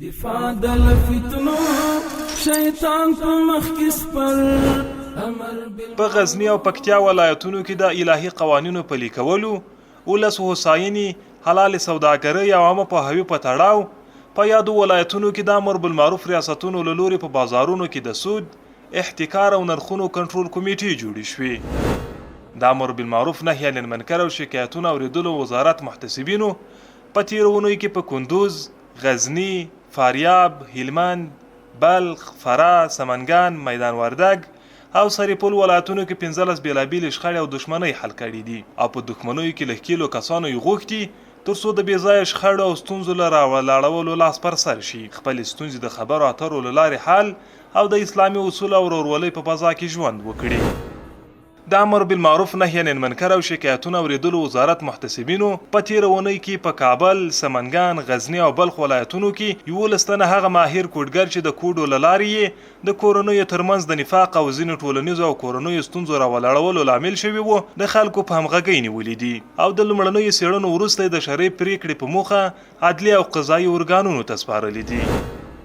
دفاع د فتنو شیطان په مخ کې سپر په غزنی او پکتیا ولایتونو کې د الهي قوانینو پلي کولو، ولس هوساینې، حلال سوداګرۍ او عامه پوهاوي په تړاو په یادو ولایتونو کې د امر بالمعروف ریاستونو له لوري په بازارونو کې د سود، احتکار او نرخونو کنټرول کمیټې جوړې شوې. د امر بالمعروف نهي عن المنکر او شکایتونو اوریدلو وزارت محتسبینو په تیرو اونیو کې په کندوز، غزنی، فاریاب، هلمند، بلخ، فراه، سمنګان، میدان وردګ او سرپل ولایتونو کې 15 بیلابیل شخړې او دښمنۍ حل کړي دي او په دښمنیو کې له کیلو کسانو یې غوښتي ترڅو د بې ځایه شخړو او ستونزو له راولاړولو لاس پر سر شي، خپلې ستونزې د خبرو اترو له لارې حل او د اسلامي اصولو او ورورولۍ په فضا کې ژوند وکړي. د امر بالمعروف نهي عن المنکر او شکایتونو اوریدلو وزارت محتسبینو په تیره اونۍ کې په کابل، سمنګان، غزنی او بلخ ولایتونو کې 11 تنه هغه ماهر کوډګر چې د کوډو له لارې د کورنیو ترمنځ د نفاق او ځینو ټولنیزو او کورنیو ستونزو راولاړولو لامل شوي وو د خلکو په همغږۍ نیولي دي او د لومړنیو څېړنو وروسته د شرعي پریکړې په موخه عدلي او قضایي ارګانونو ته سپارلي دي.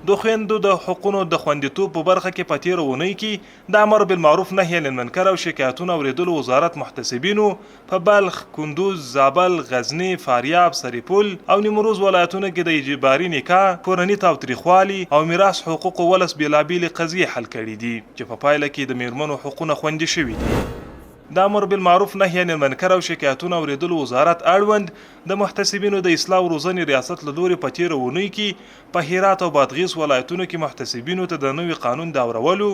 د خویندو د حقونو د خوندیتوب په برخه کې په تیره اونۍ کې د امر بالمعروف نهي عن المنکر او شکایتونو اوریدلو وزارت محتسبینو په بلخ، کندوز، زابل، غزنی، فاریاب، سرپل او نیمروز ولایتونو کې د اجباري نکاح، کورني تاوتریخوالي او میراث حقوق ولس بیلابیلې قضیې حل کړي دي چې په پایله کې د میرمنو حقونه خوندي شوي دي. د امر بالمعروف نهي عن المنکر او شکایتونو اوریدلو وزارت اړوند د محتسبینو د اصلاح او روزنې ریاست له لوري په تیره اونۍ کې په هرات او بادغیس ولایتونو کې محتسبینو ته د نوي قانون د اورولو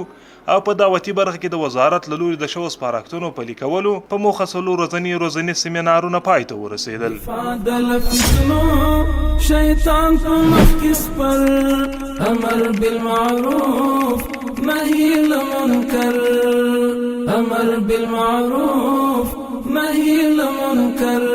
او په دعوتي برخه کې د وزارت له لوري د شوو سپارښتنو پلي کولو په موخه څلور ورځني روزني سیمینارونه پای ته ورسېدل. شیطان په مخ کې سپر امر بالمعروف نهي عن المنکر، امر بالمعروف نهي عن المنکر.